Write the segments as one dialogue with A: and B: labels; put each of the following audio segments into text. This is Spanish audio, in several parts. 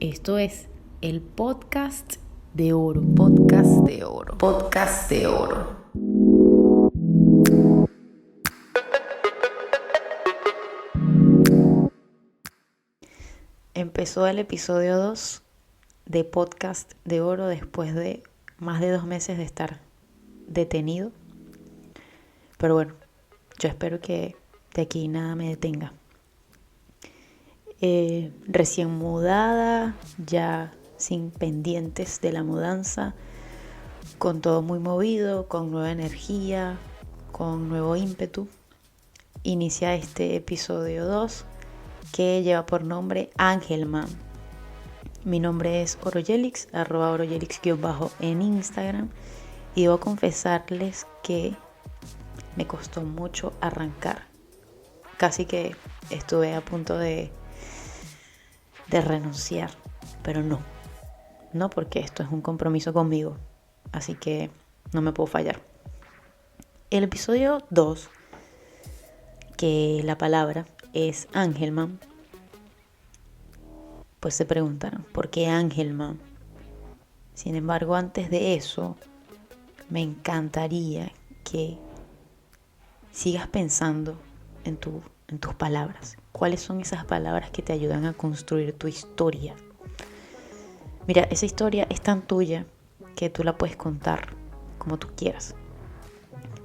A: Esto es el podcast de oro, podcast de oro, podcast de oro. Empezó el episodio 2 de podcast de oro después de más de 2 meses de estar detenido. Pero bueno, yo espero que de aquí nada me detenga. Recién mudada, ya sin pendientes de la mudanza, con todo muy movido, con nueva energía, con nuevo ímpetu, inicia este episodio 2 que lleva por nombre Angelman. Mi nombre es Oroyelix, @Oroyelix_ en Instagram, y debo confesarles que me costó mucho arrancar. Casi que estuve a punto de renunciar, pero no, porque esto es un compromiso conmigo, así que no me puedo fallar. El episodio 2, que la palabra es Angelman, pues se preguntaron, ¿por qué Angelman? Sin embargo, antes de eso, me encantaría que sigas pensando en tus palabras. ¿Cuáles son esas palabras que te ayudan a construir tu historia? Mira, esa historia es tan tuya que tú la puedes contar como tú quieras.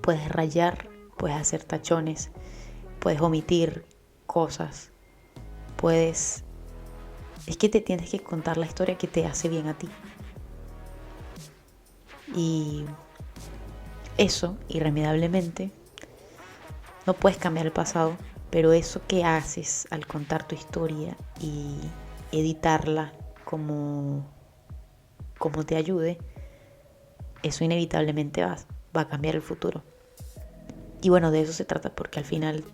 A: Puedes rayar, puedes hacer tachones, puedes omitir cosas, Es que te tienes que contar la historia que te hace bien a ti. Y eso, irremediablemente, no puedes cambiar el pasado, pero eso que haces al contar tu historia y editarla como te ayude, eso inevitablemente va a cambiar el futuro. Y bueno, de eso se trata, porque al final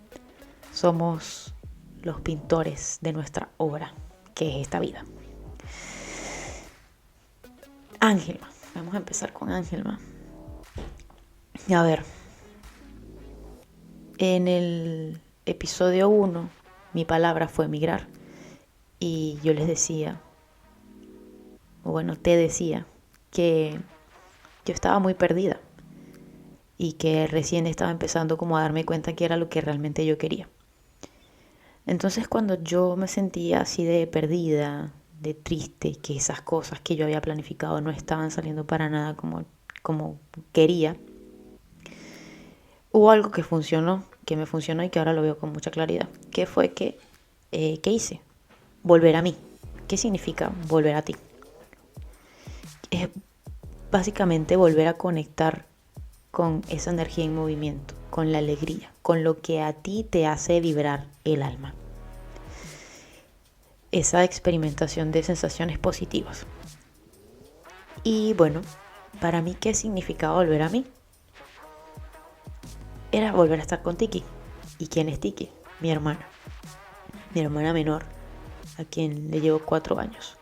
A: somos los pintores de nuestra obra, que es esta vida. Angelman, vamos a empezar con Angelman. A ver, en el episodio 1, mi palabra fue migrar, y yo les decía, te decía, que yo estaba muy perdida y que recién estaba empezando como a darme cuenta que era lo que realmente yo quería. Entonces, cuando yo me sentía así de perdida, de triste, que esas cosas que yo había planificado no estaban saliendo para nada como quería, hubo algo que me funcionó y que ahora lo veo con mucha claridad, que fue ¿qué hice? Volver a mí. ¿Qué significa volver a ti? Es básicamente volver a conectar con esa energía en movimiento, con la alegría, con lo que a ti te hace vibrar el alma. Esa experimentación de sensaciones positivas. Y bueno, para mí, ¿qué significaba volver a mí? Era volver a estar con Tiki. ¿Y quién es Tiki? Mi hermana menor, a quien le llevo 4 años.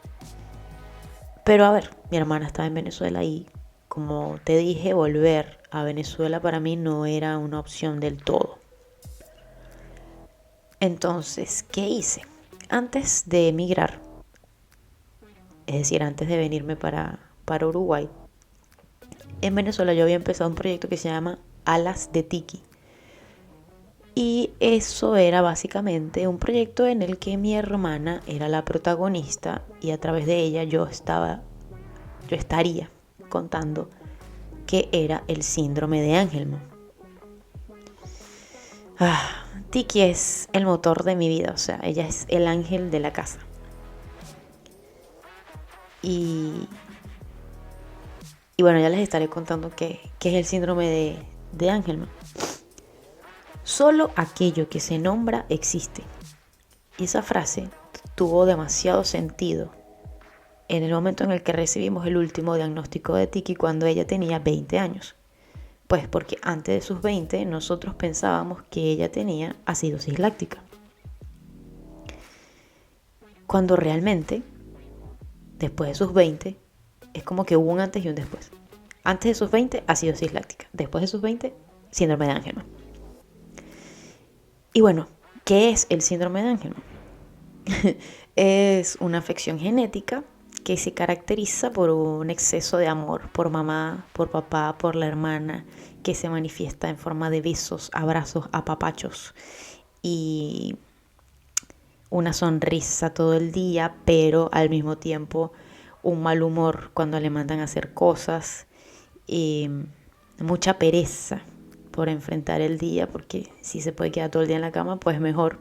A: Pero a ver, mi hermana estaba en Venezuela y, como te dije, volver a Venezuela para mí no era una opción del todo. Entonces, ¿qué hice? Antes de emigrar, es decir, antes de venirme para Uruguay, en Venezuela yo había empezado un proyecto que se llama Alas de Tiki. Y eso era básicamente un proyecto en el que mi hermana era la protagonista y a través de ella yo estaría contando qué era el síndrome de Angelman. Tiki es el motor de mi vida, o sea, ella es el ángel de la casa. Y bueno, ya les estaré contando qué es el síndrome de Angelman. Solo aquello que se nombra existe. Y esa frase tuvo demasiado sentido en el momento en el que recibimos el último diagnóstico de Tiki, cuando ella tenía 20 años. Pues porque antes de sus 20 nosotros pensábamos que ella tenía acidosis láctica. Cuando realmente, después de sus 20, es como que hubo un antes y un después. Antes de sus 20, acidosis láctica. Después de sus 20, síndrome de Angelman. Y bueno, ¿qué es el síndrome de Angelman? es una afección genética que se caracteriza por un exceso de amor por mamá, por papá, por la hermana, que se manifiesta en forma de besos, abrazos, apapachos y una sonrisa todo el día, pero al mismo tiempo un mal humor cuando le mandan a hacer cosas y mucha pereza por enfrentar el día, porque si se puede quedar todo el día en la cama, pues mejor.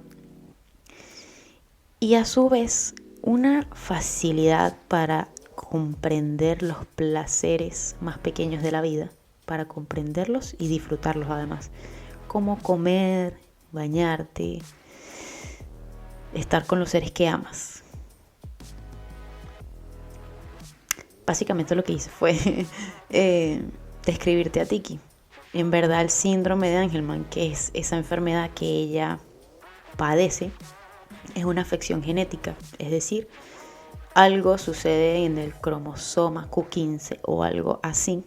A: Y a su vez, una facilidad para comprender los placeres más pequeños de la vida, para comprenderlos y disfrutarlos además, como comer, bañarte, estar con los seres que amas. Básicamente lo que hice fue describirte a Tiki. En verdad, el síndrome de Angelman, que es esa enfermedad que ella padece, es una afección genética, es decir, algo sucede en el cromosoma Q15 o algo así,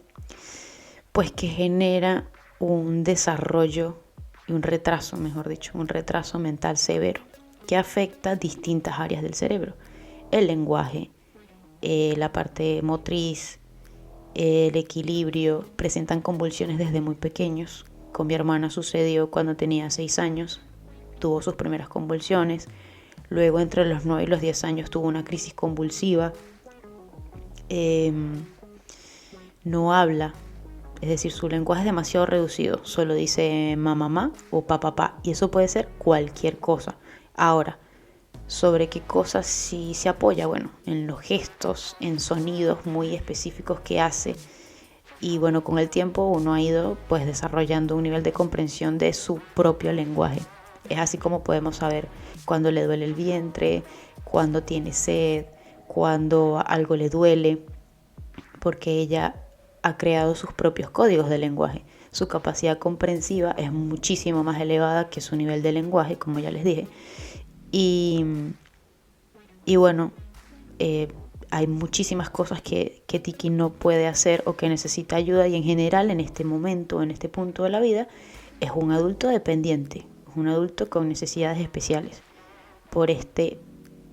A: pues que genera un desarrollo y un retraso, mejor dicho, un retraso mental severo que afecta distintas áreas del cerebro: el lenguaje, la parte motriz, el equilibrio. Presentan convulsiones desde muy pequeños. Con mi hermana sucedió cuando tenía 6 años, tuvo sus primeras convulsiones. Luego entre los 9 y los 10 años tuvo una crisis convulsiva. No habla, es decir, su lenguaje es demasiado reducido. Solo dice mamá o papá, y eso puede ser cualquier cosa. Ahora, ¿sobre qué cosas sí se apoya? Bueno, en los gestos, en sonidos muy específicos que hace. Y bueno, con el tiempo uno ha ido pues desarrollando un nivel de comprensión de su propio lenguaje. Es así como podemos saber cuando le duele el vientre, cuando tiene sed, cuando algo le duele, porque ella ha creado sus propios códigos de lenguaje. Su capacidad comprensiva es muchísimo más elevada que su nivel de lenguaje, como ya les dije. Y bueno, hay muchísimas cosas que Tiki no puede hacer o que necesita ayuda, y en general en este momento, en este punto de la vida, es un adulto dependiente, es un adulto con necesidades especiales por este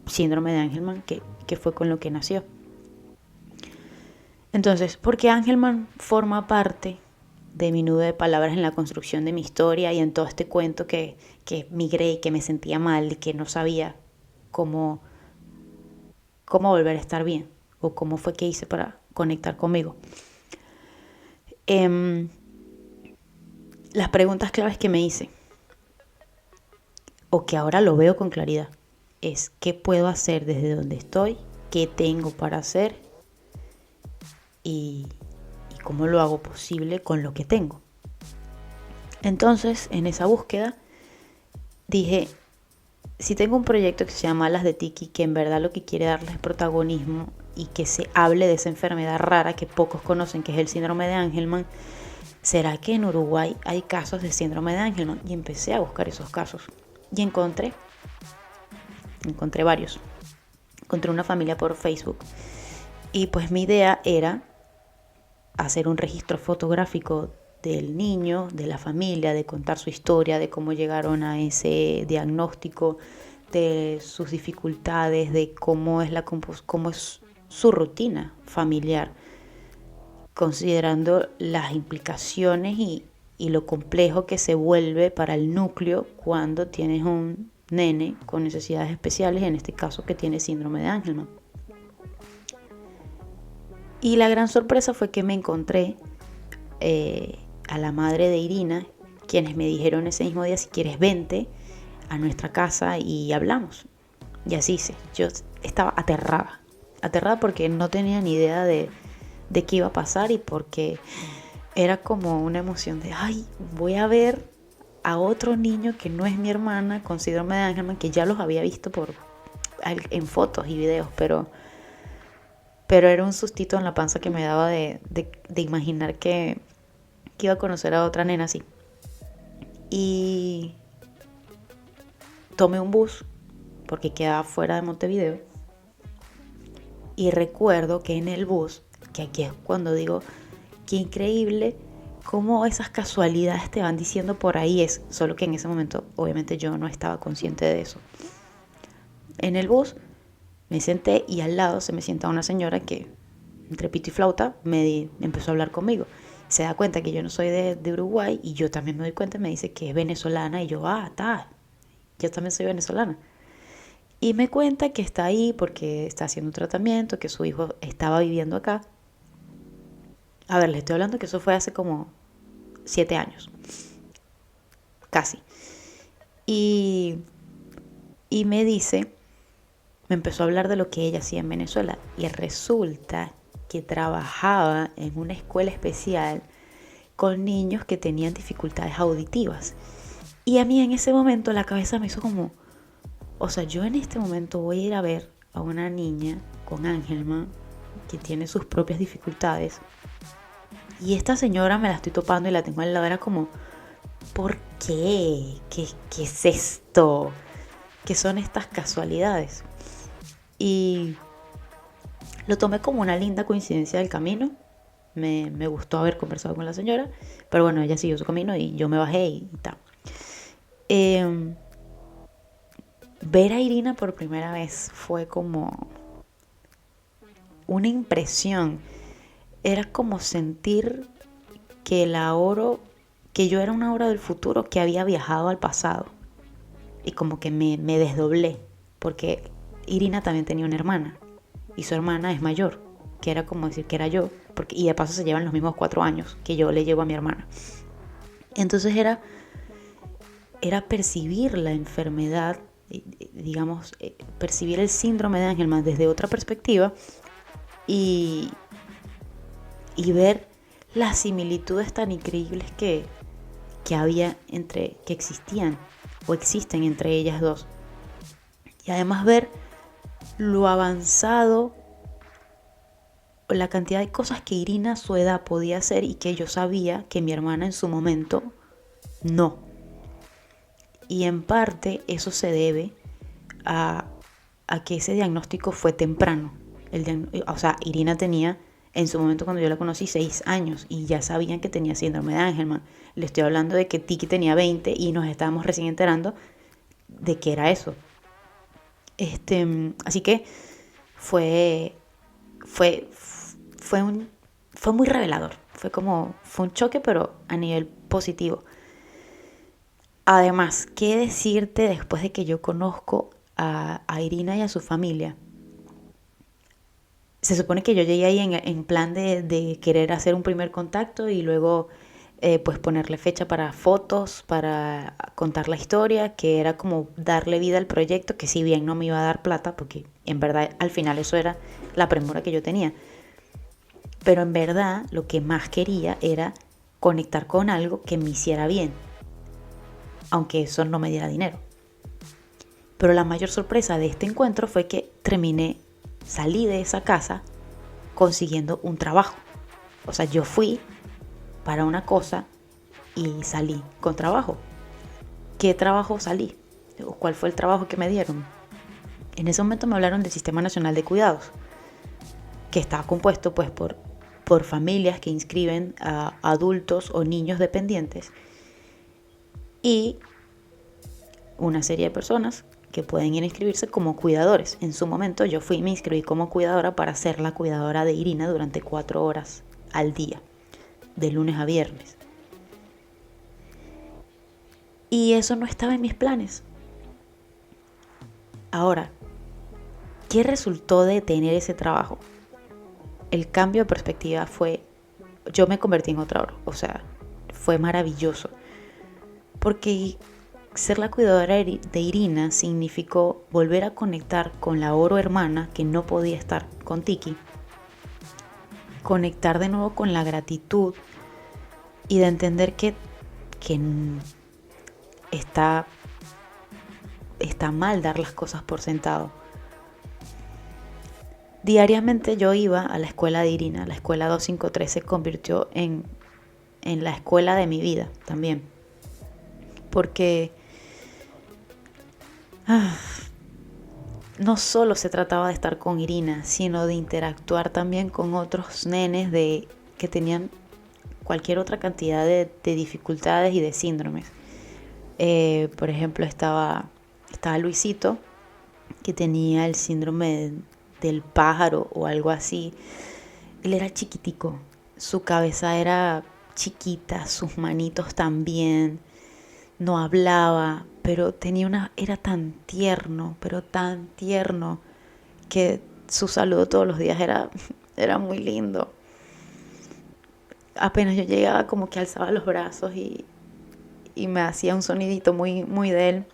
A: síndrome de Angelman que fue con lo que nació. Entonces, porque Angelman forma parte de mi nudo de palabras en la construcción de mi historia y en todo este cuento que migré y que me sentía mal y que no sabía cómo volver a estar bien, o cómo fue que hice para conectar conmigo. Las preguntas claves que me hice, o que ahora lo veo con claridad, es: ¿qué puedo hacer desde donde estoy? ¿Qué tengo para hacer? Y cómo lo hago posible con lo que tengo. Entonces, en esa búsqueda, dije: si tengo un proyecto que se llama Alas de Tiki, que en verdad lo que quiere darles protagonismo y que se hable de esa enfermedad rara que pocos conocen, que es el síndrome de Angelman, ¿será que en Uruguay hay casos de síndrome de Angelman? Y empecé a buscar esos casos y encontré varios. Encontré una familia por Facebook y pues mi idea era hacer un registro fotográfico del niño, de la familia, de contar su historia, de cómo llegaron a ese diagnóstico, de sus dificultades, de cómo es su rutina familiar, considerando las implicaciones y lo complejo que se vuelve para el núcleo cuando tienes un nene con necesidades especiales, en este caso que tiene síndrome de Angelman. Y la gran sorpresa fue que me encontré a la madre de Irina, quienes me dijeron ese mismo día: si quieres, vente a nuestra casa y hablamos. Y así hice. Yo estaba aterrada porque no tenía ni idea de qué iba a pasar, y porque era como una emoción de: ay, voy a ver a otro niño que no es mi hermana con síndrome de Angelman, que ya los había visto en fotos y videos, pero era un sustito en la panza que me daba de imaginar que iba a conocer a otra nena así. Y tomé un bus porque quedaba fuera de Montevideo, y recuerdo que en el bus, que aquí es cuando digo qué increíble cómo esas casualidades te van diciendo por ahí, es solo que en ese momento obviamente yo no estaba consciente de eso. En el bus Me senté y al lado se me sienta una señora que, entre pito y flauta, empezó a hablar conmigo. Se da cuenta que yo no soy de Uruguay y yo también me doy cuenta y me dice que es venezolana y yo, yo también soy venezolana. Y me cuenta que está ahí porque está haciendo un tratamiento, que su hijo estaba viviendo acá. A ver, les estoy hablando que eso fue hace como 7 años, casi. Y, y me dice, me empezó a hablar de lo que ella hacía en Venezuela. Y resulta que trabajaba en una escuela especial con niños que tenían dificultades auditivas. Y a mí en ese momento la cabeza me hizo como, o sea, yo en este momento voy a ir a ver a una niña con Angelman que tiene sus propias dificultades. Y esta señora me la estoy topando y la tengo al lado. Era como, ¿por qué? ¿Qué es esto? ¿Qué son estas casualidades? Y lo tomé como una linda coincidencia del camino. Me gustó haber conversado con la señora. Pero bueno, ella siguió su camino y yo me bajé y tal. Ver a Irina por primera vez fue como una impresión. Era como sentir que que yo era una Aura del futuro que había viajado al pasado. Y como que me desdoblé. Porque Irina también tenía una hermana. Y su hermana es mayor. Que era como decir que era yo. Y de paso se llevan los mismos 4 años que yo le llevo a mi hermana. Entonces era percibir la enfermedad, digamos, percibir el síndrome de Angelman desde otra perspectiva y ver las similitudes tan increíbles que existían o existen entre ellas dos. Y además ver lo avanzado, la cantidad de cosas que Irina a su edad podía hacer y que yo sabía que mi hermana en su momento no. Y en parte eso se debe a que ese diagnóstico fue temprano. O sea, Irina tenía, en su momento cuando yo la conocí, 6 años y ya sabían que tenía síndrome de Angelman. Le estoy hablando de que Tiki tenía 20 y nos estábamos recién enterando de qué era eso. Así que fue muy revelador. Fue un choque, pero a nivel positivo. Además, ¿qué decirte después de que yo conozco a Irina y a su familia? Se supone que yo llegué ahí en plan de querer hacer un primer contacto y luego pues ponerle fecha para fotos, para contar la historia, que era como darle vida al proyecto, que si bien no me iba a dar plata, porque en verdad al final eso era la premura que yo tenía. Pero en verdad lo que más quería era conectar con algo que me hiciera bien, aunque eso no me diera dinero. Pero la mayor sorpresa de este encuentro fue que salí de esa casa consiguiendo un trabajo. O sea, yo fui para una cosa y salí con trabajo. ¿Qué trabajo salí? ¿O cuál fue el trabajo que me dieron? En ese momento me hablaron del Sistema Nacional de Cuidados, que está compuesto pues por familias que inscriben a adultos o niños dependientes y una serie de personas que pueden ir a inscribirse como cuidadores. En su momento yo fui y me inscribí como cuidadora para ser la cuidadora de Irina durante 4 horas al día, de lunes a viernes. Y eso no estaba en mis planes. Ahora, ¿qué resultó de tener ese trabajo? El cambio de perspectiva yo me convertí en otra Oro. O sea, fue maravilloso. Porque ser la cuidadora de Irina significó volver a conectar con la Oro hermana que no podía estar con Tiki. Conectar de nuevo con la gratitud y de entender que está mal dar las cosas por sentado. Diariamente yo iba a la escuela de Irina. La escuela 253 se convirtió en la escuela de mi vida también. Porque no solo se trataba de estar con Irina, sino de interactuar también con otros nenes que tenían cualquier otra cantidad de dificultades y de síndromes. Por ejemplo, estaba Luisito, que tenía el síndrome del pájaro o algo así. Él era chiquitico, su cabeza era chiquita, sus manitos también, no hablaba, pero era tan tierno, pero tan tierno, que su saludo todos los días era muy lindo. Apenas yo llegaba, como que alzaba los brazos y me hacía un sonidito muy, muy de él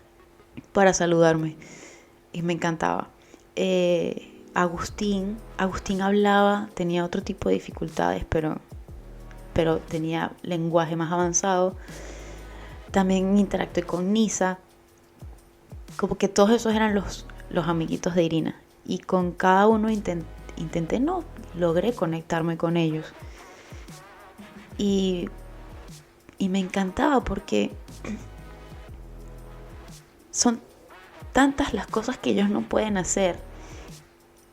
A: para saludarme, y me encantaba. Agustín hablaba, tenía otro tipo de dificultades, pero tenía lenguaje más avanzado. También interactué con Nisa, como que todos esos eran los amiguitos de Irina, y con cada uno logré conectarme con ellos, y me encantaba porque son tantas las cosas que ellos no pueden hacer,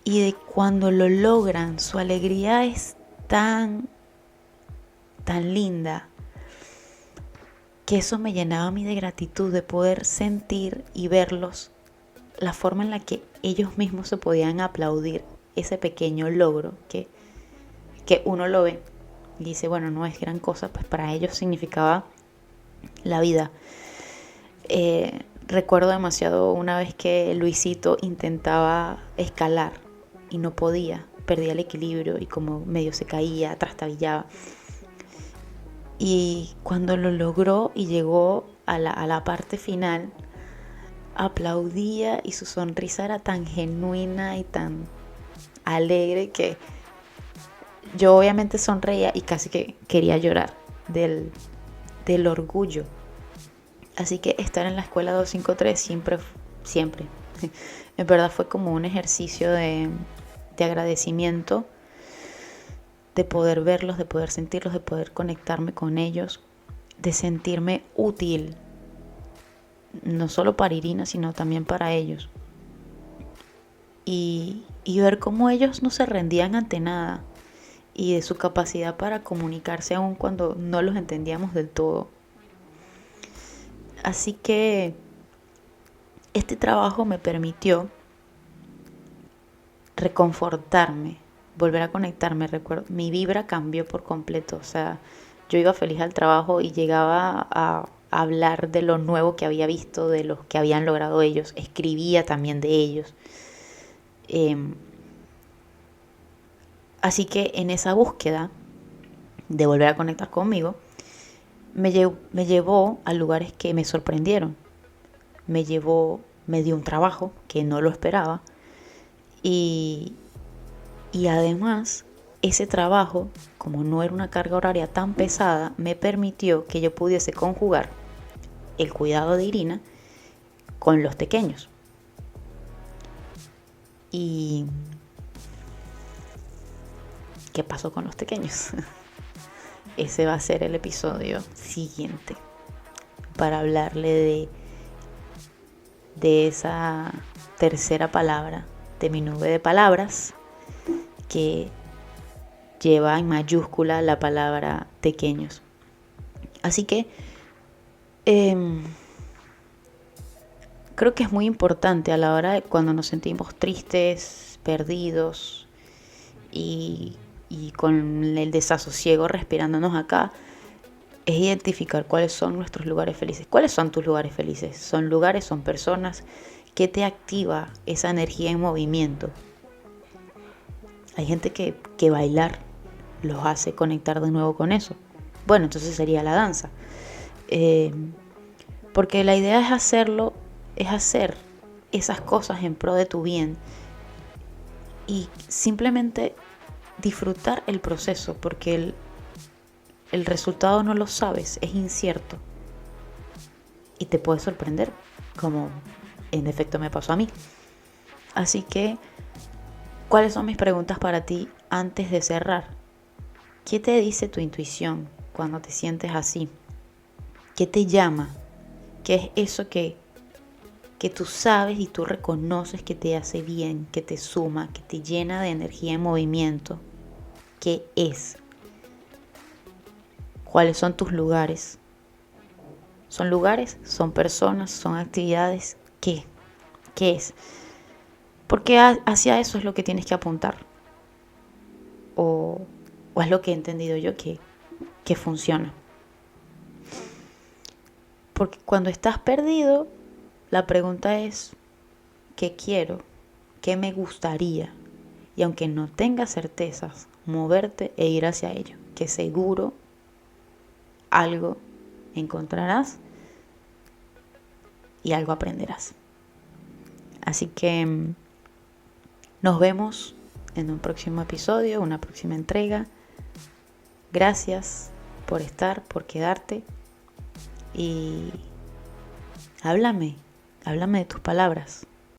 A: y de cuando lo logran, su alegría es tan linda, que eso me llenaba a mí de gratitud, de poder sentir y verlos, la forma en la que ellos mismos se podían aplaudir ese pequeño logro que uno lo ve y dice, bueno, no es gran cosa, pues para ellos significaba la vida. Recuerdo demasiado una vez que Luisito intentaba escalar y no podía, perdía el equilibrio y como medio se caía, trastabillaba. Y cuando lo logró y llegó a la parte final, aplaudía, y su sonrisa era tan genuina y tan alegre que yo obviamente sonreía y casi que quería llorar del orgullo. Así que estar en la escuela 253 siempre, en verdad fue como un ejercicio de agradecimiento, de poder verlos, de poder sentirlos, de poder conectarme con ellos, de sentirme útil, no solo para Irina, sino también para ellos. Y ver cómo ellos no se rendían ante nada, y de su capacidad para comunicarse aun cuando no los entendíamos del todo. Así que este trabajo me permitió reconfortarme, volver a conectarme. Recuerdo, mi vibra cambió por completo. O sea, yo iba feliz al trabajo y llegaba a hablar de lo nuevo que había visto, de lo que habían logrado ellos. Escribía también de ellos. Así que en esa búsqueda de volver a conectar conmigo, me llevó a lugares que me sorprendieron. Me dio un trabajo que no lo esperaba, y además ese trabajo, como no era una carga horaria tan pesada, me permitió que yo pudiese conjugar el cuidado de Irina con los pequeños. ¿Y qué pasó con los pequeños? Ese va a ser el episodio siguiente, para hablarle de esa tercera palabra de mi nube de palabras, que lleva en mayúscula la palabra pequeños. Así que creo que es muy importante a la hora de cuando nos sentimos tristes, perdidos y con el desasosiego respirándonos acá, es identificar cuáles son nuestros lugares felices. ¿Cuáles son tus lugares felices? ¿Son lugares, son personas? ¿Qué te activa esa energía en movimiento? Hay gente que bailar los hace conectar de nuevo con eso. Bueno, entonces sería la danza. Porque la idea es hacer esas cosas en pro de tu bien, y simplemente disfrutar el proceso, porque el resultado no lo sabes, es incierto y te puede sorprender, como en efecto me pasó a mí. Así que, ¿cuáles son mis preguntas para ti antes de cerrar? ¿Qué te dice tu intuición cuando te sientes así? ¿Qué te llama? ¿Qué es eso que tú sabes y tú reconoces que te hace bien, que te suma, que te llena de energía en movimiento? ¿Qué es? ¿Cuáles son tus lugares? ¿Son lugares? ¿Son personas? ¿Son actividades? ¿Qué? ¿Qué es? Porque hacia eso es lo que tienes que apuntar. O es lo que he entendido yo que funciona. Porque cuando estás perdido, la pregunta es, ¿qué quiero? ¿Qué me gustaría? Y aunque no tengas certezas, moverte e ir hacia ello, que seguro algo encontrarás y algo aprenderás. Así que nos vemos en un próximo episodio, una próxima entrega. Gracias por estar, por quedarte y háblame de tus palabras.